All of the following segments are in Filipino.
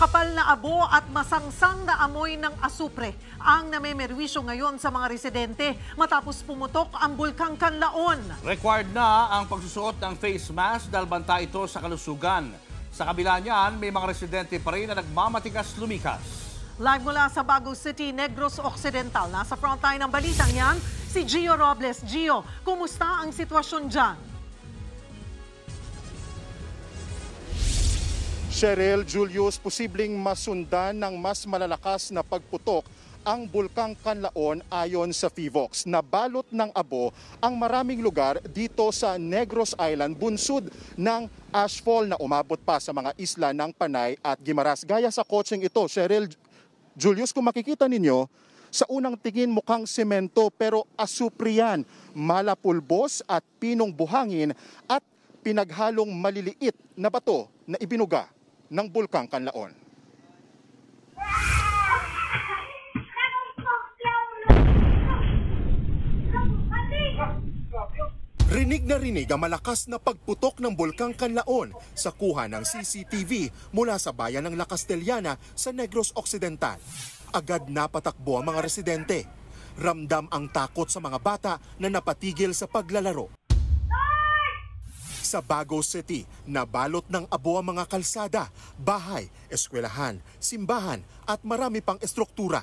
Makapal na abo at masangsang na amoy ng asupre ang namemerwisyo ngayon sa mga residente matapos pumutok ang Bulkang Kanlaon. Required na ang pagsusuot ng face mask dahil banta ito sa kalusugan. Sa kabila niyan, may mga residente pa rin na nagmamatigas lumikas. Live mula sa Bago City, Negros Occidental. Nasa frontline ng balitang yan, si Gio Robles. Gio, kumusta ang sitwasyon dyan? Cheryl, Julius, posibleng masundan ng mas malalakas na pagputok ang Bulkang Kanlaon ayon sa PHIVOLCS. Nabalot ng abo ang maraming lugar dito sa Negros Island, bunsod ng ashfall na umabot pa sa mga isla ng Panay at Guimaras. Gaya sa kotseng ito, Cheryl, Julius, kung makikita ninyo, sa unang tingin mukhang semento pero asupre yan, malapulbos at pinong buhangin at pinaghalong maliliit na bato na ibinuga ng Bulkang Kanlaon. Rinig na rinig ang malakas na pagputok ng Bulkang Kanlaon sa kuha ng CCTV mula sa bayan ng La Castellana sa Negros Occidental. Agad napatakbo ang mga residente. Ramdam ang takot sa mga bata na napatigil sa paglalaro. Sa Bago City, nabalot ng abo ang mga kalsada, bahay, eskwelahan, simbahan at marami pang estruktura.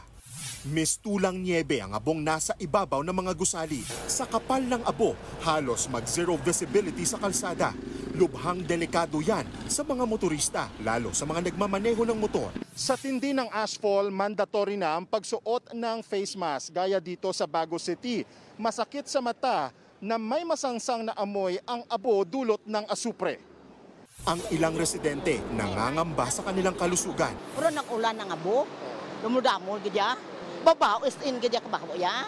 Mistulang niebe ang abong nasa ibabaw ng mga gusali. Sa kapal ng abo, halos mag-zero visibility sa kalsada. Lubhang delikado yan sa mga motorista, lalo sa mga nagmamaneho ng motor. Sa tindi ng ashfall, mandatory na ang pagsuot ng face mask gaya dito sa Bago City. Masakit sa mata na may masangsang na amoy ang abo dulot ng asupre. Ang ilang residente nangangamba sa kanilang kalusugan. Pero nag-ulan ng abo, lumudamol gadya, babaw is in gadya kabako ya.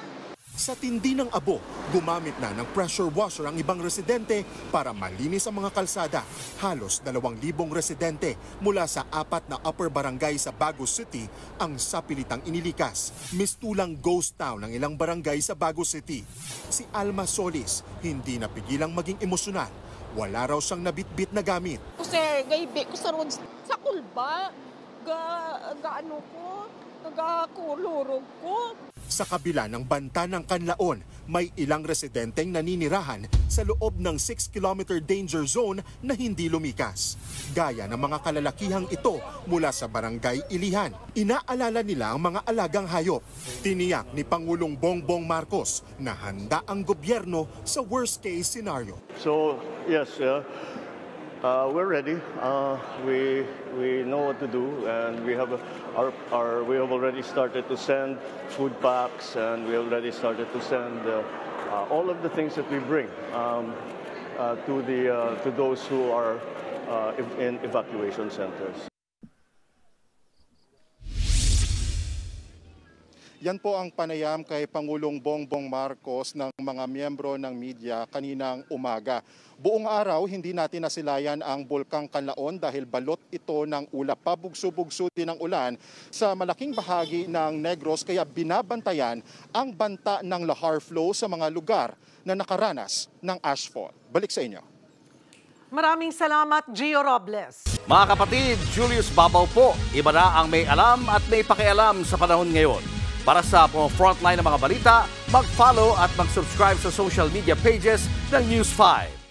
Sa tindi ng abo, gumamit na ng pressure washer ang ibang residente para malinis ang mga kalsada. Halos 2,000 residente mula sa 4 na upper barangay sa Bago City ang sapilitang inilikas. Mistulang ghost town ang ilang barangay sa Bago City. Si Alma Solis, hindi napigilang maging emosyonal. Wala raw siyang nabitbit na gamit. Sir, gaybi ko sa roads sa kulba, gaano ko, nagakulurog ko. Sa kabila ng banta ng Kanlaon, may ilang residenteng naninirahan sa loob ng 6-kilometer danger zone na hindi lumikas. Gaya ng mga kalalakihang ito mula sa barangay Ilihan. Inaalala nila ang mga alagang hayop. Tiniyak ni Pangulong Bongbong Marcos na handa ang gobyerno sa worst case scenario. So, yes, we're ready. We know what to do, and we have already started to send food packs, and we already started to send all of the things that we bring to those who are in evacuation centers. Yan po ang panayam kay Pangulong Bongbong Marcos ng mga miyembro ng media kaninang umaga. Buong araw, hindi natin nasilayan ang Bulkang Kanlaon dahil balot ito ng ulap. Pabugso-bugso din ng ulan sa malaking bahagi ng Negros kaya binabantayan ang banta ng lahar flow sa mga lugar na nakaranas ng ashfall. Balik sa inyo. Maraming salamat, Gio Robles. Mga kapatid, Julius Babaw po. Iba na ang may alam at may pakialam sa panahon ngayon. Para sa frontline ng mga balita, mag-follow at mag-subscribe sa social media pages ng News 5.